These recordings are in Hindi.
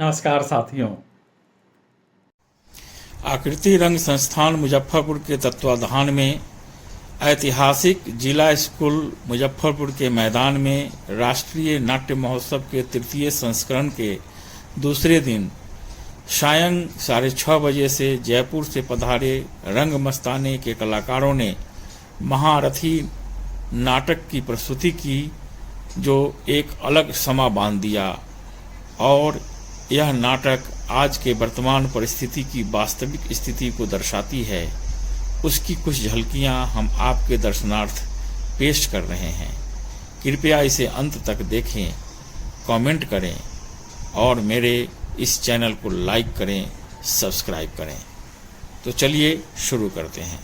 नमस्कार साथियों। आकृति रंग संस्थान मुजफ्फरपुर के तत्वाधान में ऐतिहासिक जिला स्कूल मुजफ्फरपुर के मैदान में राष्ट्रीय नाट्य महोत्सव के तृतीय संस्करण के दूसरे दिन सायं 6:30 बजे से जयपुर से पधारे रंग मस्ताने के कलाकारों ने महारथी नाटक की प्रस्तुति की, जो एक अलग समा बांध दिया। और यह नाटक आज के वर्तमान परिस्थिति की वास्तविक स्थिति को दर्शाती है। उसकी कुछ झलकियां हम आपके दर्शनार्थ पेश कर रहे हैं। कृपया इसे अंत तक देखें, कमेंट करें और मेरे इस चैनल को लाइक करें, सब्सक्राइब करें। तो चलिए शुरू करते हैं।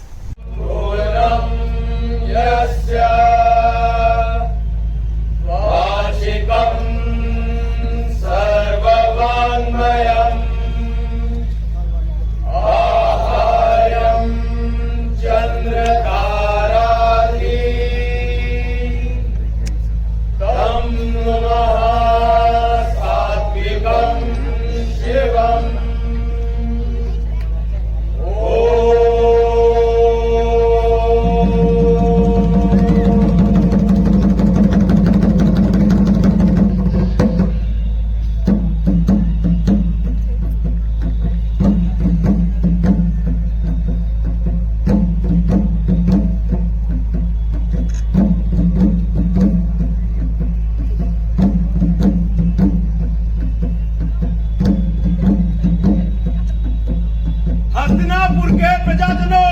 हस्तिनापुर के प्रजाजनों,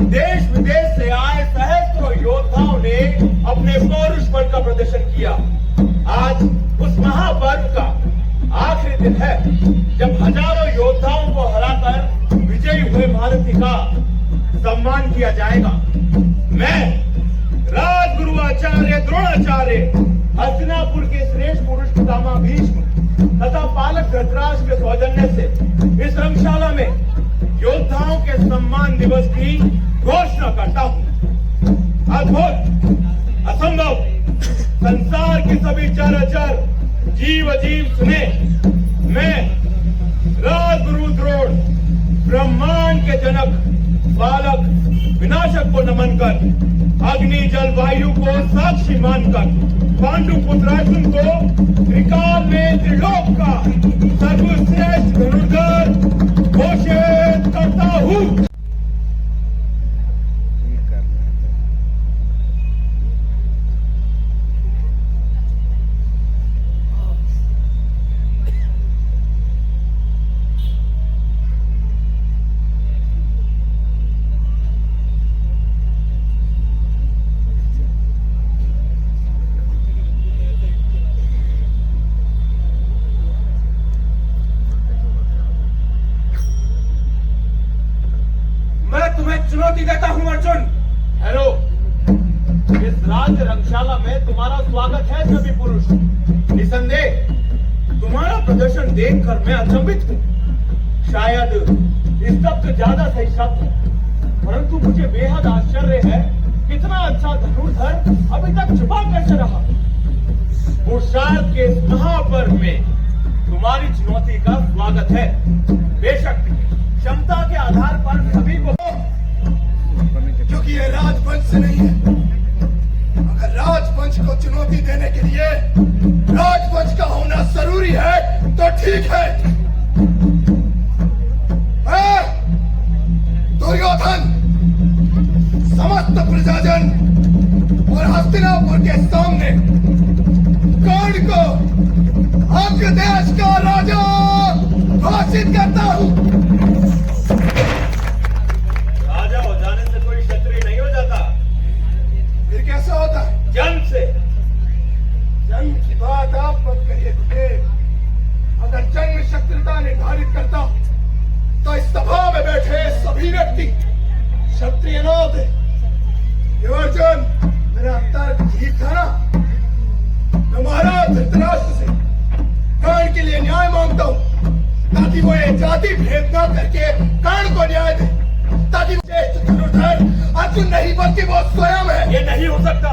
देश विदेश से आए सहस्त्रों योद्धाओं ने अपने पौरुष बल का प्रदर्शन किया। आज उस महापर्व का आखिरी दिन है, जब हजारों योद्धाओं को हराकर विजयी हुए महारथी का सम्मान किया जाएगा। मैं राजगुरु आचार्य द्रोणाचार्य, हस्तिनापुर के श्रेष्ठ पुरुष पितामह भीष्म तथा पालक धृतराष्ट्र के सौजन्य से इस रंगशाला में योद्धाओं के सम्मान दिवस की घोषणा करता हूँ। अद्भुत, असंभव, संसार की सभी चराचर जीव सुने। मैं राजगुरु द्रोण, ब्रह्मांड के जनक बालक विनाशक को नमन कर, अग्नि जल वायु को साक्षी मानकर, पांडु पुत्र अर्जुन को त्रिकाल में त्रिलोक का सर्वश्रेष्ठ धनुर्धर घोषित करता हूँ। चुनौती देता हूं अर्जुन। हेलो, इस राज्य रंगशाला में तुम्हारा स्वागत है सभी पुरुष। निसंदेह तुम्हारा प्रदर्शन देखकर मैं अचंभित हूँ। शायद इस शब्द ज्यादा सही शब्द है, परंतु मुझे बेहद आश्चर्य है, कितना अच्छा धनुर्धर अभी तक छुपा कैसे रहा। पुरुषार्थ के इस महापर्व में तुम्हारी चुनौती का स्वागत है। बेशक क्षमता के आधार पर सभी को चुनौती देने के लिए राजवंश का होना जरूरी है तो ठीक है। दुर्योधन समस्त प्रजाजन और हस्तिनापुर के सामने कर्ण को आपके देश का राजा घोषित करता हूँ। राजा हो जाने से कोई क्षत्रिय नहीं हो जाता। फिर कैसे होता है? जन्म से। जन्म की बात आप मत करिए गुरुदेव। अगर जन्म क्षत्रियता निर्धारित करता तो इस सभा में बैठे सभी व्यक्ति क्षत्रिय न होते। अर्जुन, मेरा तर्क ठीक था ना? मैं महाराज धृतराष्ट्र से कर्ण के लिए न्याय मांगता हूँ ताकि वो ये जाति भेद न करके कर्ण को न्याय दे, ताकि श्रेष्ठ धनुर्धर अर्जुन नहीं बल्कि वो स्वयं है। ये नहीं हो सकता।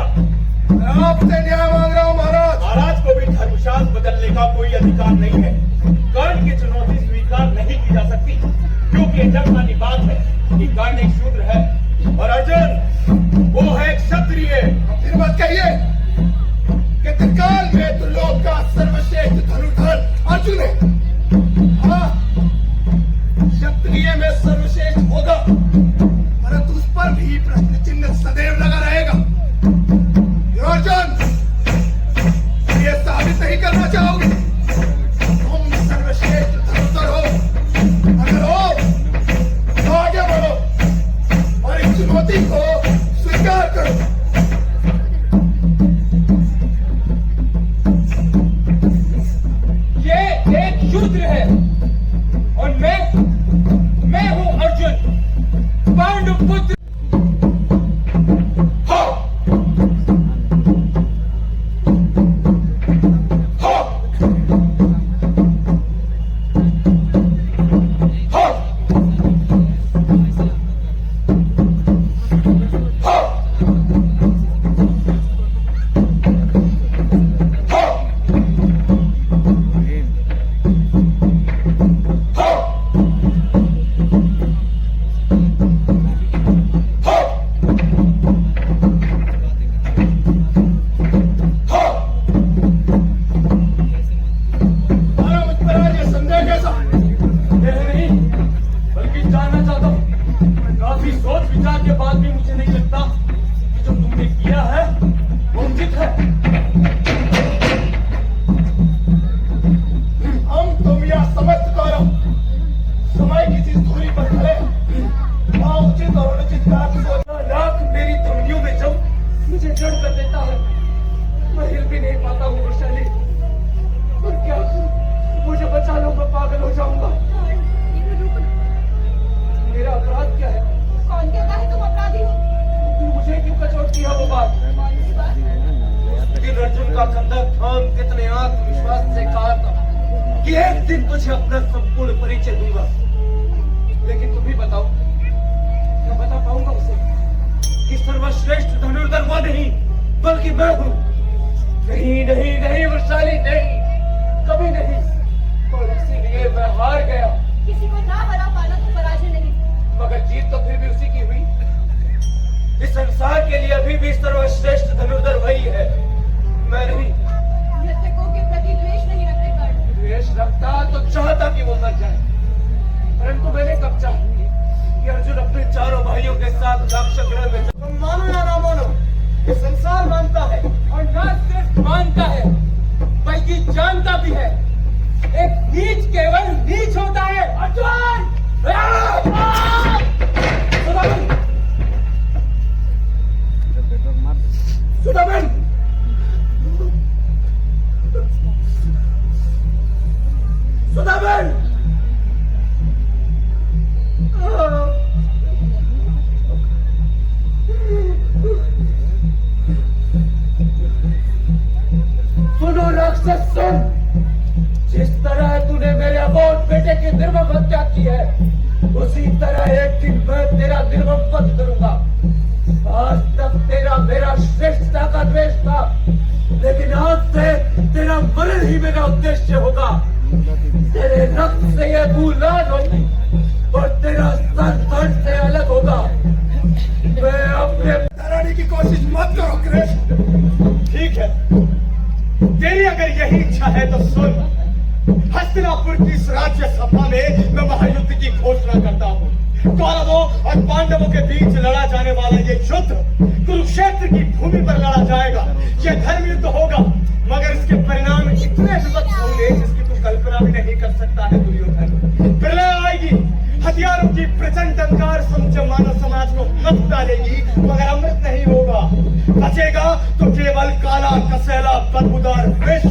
मैं आपसे न्याय मांग रहा हूँ महाराज। महाराज को भी धर्मशास्त्र बदलने का कोई अधिकार नहीं है। कर्ण की चुनौती स्वीकार नहीं की जा सकती, क्योंकि ये जग मानी बात है कि कर्ण एक शूद्र है और अर्जुन वो है क्षत्रिय। फिर मत कहिए कि त्रिकाल में तो लोक का सर्वश्रेष्ठ धनुर्धर अर्जुन है। हाँ, क्षत्रिय में सर्वश्रेष्ठ होगा, परंतु उस पर भी प्रश्न चिन्ह सदैव लगा रहेगा। अर्जुन, ये साबित नहीं करना चाहोगे तुम सर्वश्रेष्ठ धनुर्धर हो? अगर हो तो आगे बढ़ो और इस चुनौती को स्वीकार करो। ये एक शूद्र है और मैं हूँ अर्जुन, पांडुपुत्र। एक दिन तुझे अपना संपूर्ण परिचय दूंगा, लेकिन तुम ही बताओ, मैं बता पाऊंगा उसे कि सर्वश्रेष्ठ धनुर्धर वो नहीं बल्कि मैं हूँ। नहीं नहीं नहीं वृषाली, नहीं, कभी नहीं। और इसीलिए मैं हार गया। किसी को ना हरा पाना तो पराजय नहीं, मगर जीत तो फिर भी उसी की हुई। इस संसार के लिए अभी भी सर्वश्रेष्ठ धनुर्धर वही है, मैं नहीं। मृतकों के प्रति द्वेष नहीं रखते कर्ण। द्वेष रखता तो चाहता कि वो मर जाए, परंतु मैंने कब चाहा कि अर्जुन अपने चारों भाइयों के साथ राक्षसगृह में। तुम मानो या ना मानो, ये संसार मानता है, और न सिर्फ मानता है बल्कि जानता भी है। एक नीच केवल नीच होता है। अर्जुन! सुदामन! सुदामन! सुनो राक्षस, सुन। जिस तरह तूने मेरे अबोध बेटे की निर्मम हत्या की है, उसी तरह एक दिन मैं तेरा निर्मम वध करूंगा। आज तक तेरा मेरा श्रेष्ठता का द्वेष था, लेकिन आज से तेरा मरण ही मेरा उद्देश्य होगा। तेरे रक्त से यह भूल लाल होगी और तेरा सर धड़ से अलग होगा। मैं अपने डराने की कोशिश मत करो कृष्ण। ठीक है, तेरी इच्छा है तो सुन। हस्तिनापुर की इस राज्य सभा में मैं महायुद्ध की घोषणा करता हूँ। कौरवों और पांडवों के बीच लड़ा जाने वाला ये युद्ध कुरुक्षेत्र की भूमि पर लड़ा जाएगा। ये धर्म युद्ध होगा, मगर इसके परिणाम इतने विभत्स होंगे जिसकी तू कल्पना भी नहीं कर सकता है दुर्योधन। प्रलय आएगी, हथियारों की प्रचंड अंगार समूचे मानव समाज को मत डालेगी, मगर अमृत नहीं होगा। बचेगा तो केवल काला कसैला बदबूदार विष।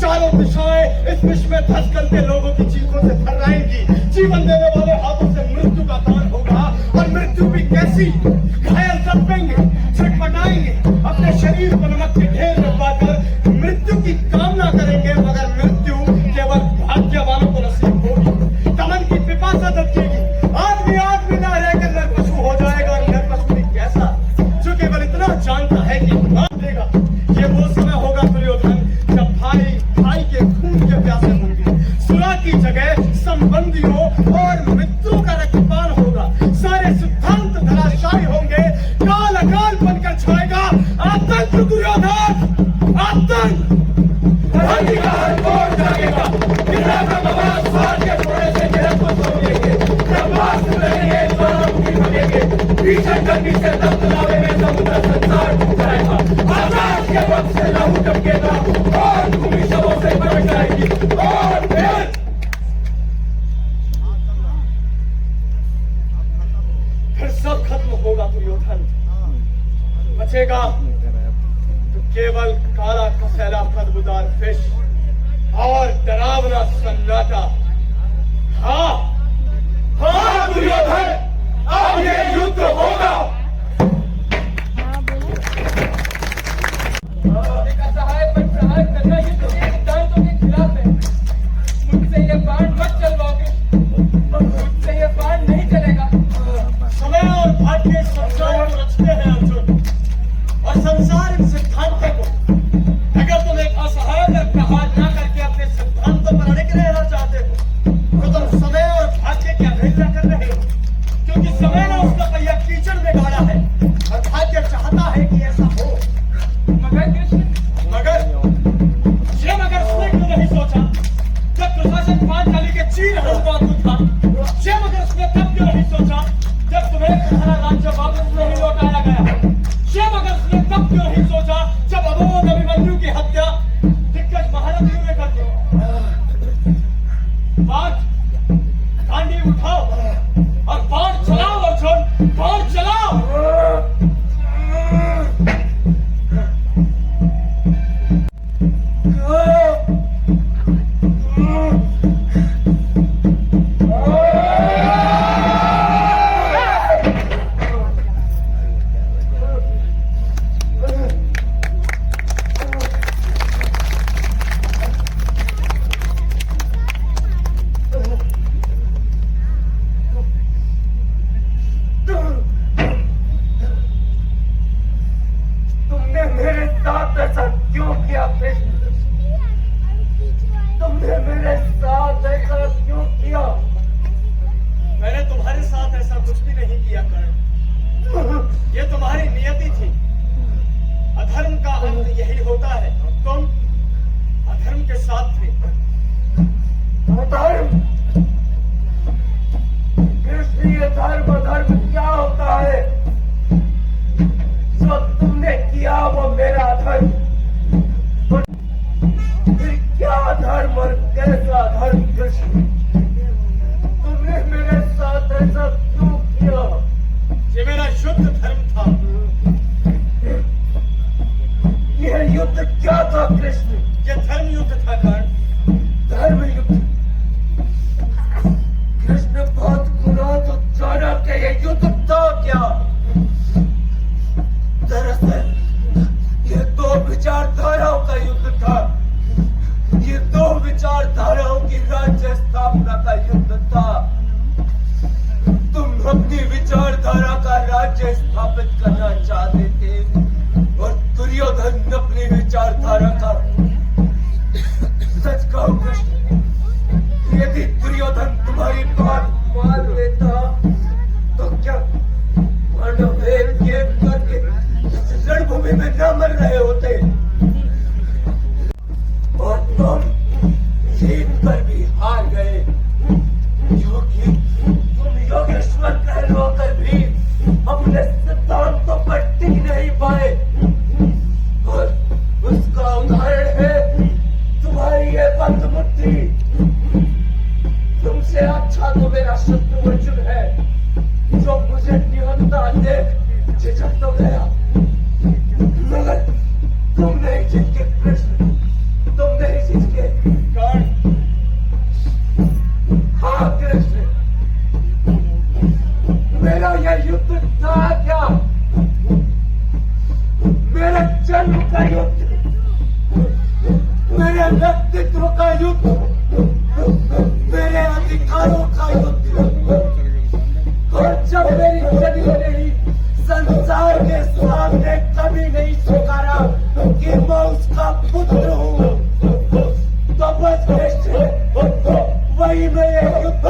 चारों दिशाएं इस विष में धंसकते लोगों की चीखों से थर्राएंगी। जीवन देने वाले हाथों से मृत्यु का दान होगा, और मृत्यु भी कैसी? घायल तड़पेंगे, छटपटाएंगे, अपने शरीर को नमक के ढेर में पाकर मृत्यु की कामना करेंगे, मगर मृत्यु केवल भाग्यवानों को नसीब होगी। दमन की पिपासा दबकेगी, आदमी आदमी ना रहकर नर पशु हो जाएगा। और नर पशु भी कैसा? जो केवल इतना जानता है कि मार देगा। ये वो समय होगा दुर्योधन जब भाई भाई के खून के प्यासे होंगे। सुरा की जगह संबंधियों और मित्रों का रक्तपान होगा। सारे सिद्धांत धराशायी होंगे। काल अकाल बनकर छाएगा आतंक दुर्योधन, आतंक। धरती का हर कोण जागेगा। गिरा का बवाल फाड़ के थोड़े से गिरफ्त को तोड़ेंगे। ब्रह्मास्त्र रहेंगे, ज्वालामुखी बनेंगे। भीषण गर्मी से दबदबावे में समुद्र संसार डूब जाएगा। आकाश के वक्त से लहू टपकेगा, और भूमि शवों से भर जाएगी। और फिर सब खत्म होगा दुर्योधन। बचेगा तो केवल काला कसैला बदबूदार विष और डरावना सन्नाटा। हाँ हाँ दुर्योधन, अब ये युद्ध होगा। एक असहाय पर सहाय करना युद्ध के सिद्धांतों के खिलाफ है। मुझसे ये बाण मत चलवाओगे, मुझसे ये बाण नहीं चलेगा। समय और भाग्य संसार को रचते हैं अर्जुन, और संसार इन सिद्धांतों को। अगर तुम एक असहाय पर प्रहार न करके अपने सिद्धांतों पर अड़े रहना चाहते हो, तो तुम समय और भाग्य की अवहेलना कर रहे हो। क्योंकि समय ने उसका पहिया कीचड़ में गाड़ा है, और भाग्य चाहता है कि ऐसा हो। मगर कृष्ण, मगर ये मगर उसने क्यों नहीं सोचा जब प्रशासन पांचाली के चीर हड़बातू था? ये मगर उसने तब क्यों नहीं सोचा जब तुम्हें तुम्हारा राज्य वापस नहीं लौटाया गया? ये मगर उसने तब क्यों नहीं सोचा जब अबोध अभिमन्यु की हत्या दिग्गज महारथियों ने कर दी? आज गांडी उठाओ और बाण चलाओ अर्जुन, बाण चलाओ। तुमने मेरे साथ ऐसा क्यों किया कृष्ण? तुमने मेरे साथ ऐसा क्यों किया? मैंने तुम्हारे साथ ऐसा कुछ भी नहीं किया कर्ण। ये तुम्हारी नियति थी। अधर्म का अंत यही होता है। तुम अधर्म के साथ थे। अधर्म? कृष्ण, ये धर्म अधर्म क्या होता है? जो तुमने किया वो मेरा धर्म। फिर क्या धर्म और कैसा धर्म कृष्ण? तुमने मेरे साथ ऐसा क्यों किया? ये मेरा शुद्ध धर्म था। यह युद्ध क्या था कृष्ण? ये धर्म युद्ध था कर्ण। धर्म युद्ध? कृष्ण, बहुत गुना तो जाना के ये युद्ध था क्या? दरअसल ये दो विचारधाराओं का युद्ध था। ये दो विचारधाराओं की राज्य स्थापना का युद्ध था। तुम अपनी विचारधारा का राज्य स्थापित करना चाहते थे, और दुर्योधन अपनी विचारधारा का। सच कहो कृष्ण, यदि दुर्योधन तुम्हारी बात मान लेता तो क्या पांडव एक एक करके रणभूमि में न मर रहे होते? और तो जीत कर भी हार गए, क्योंकि तुम योगेश्वर कहलवाकर भी अपने सिद्धांतों पर टिक नहीं पाए। और उसका उदाहरण है तुम्हारी ये बंद बुद्धि। तुमसे अच्छा तो मेरा शत्रु अर्जुन है, जो मुझे निहत्था देख झिझक तो गया, मगर तुम नहीं जीत कृष्ण, तुम नहीं जीत कर्ण, हाँ कृष्ण, मेरा यह युद्ध था क्या? मेरे जन्म का युद्ध, मेरे व्यक्तित्व का युद्ध, मेरे अधिकारों का युद्ध। और जब मेरी जगह ने ही संसार के सामने कभी नहीं स्वीकारा कि मैं उसका पुत्र हूँ, तो बस वही मैं ये युद्ध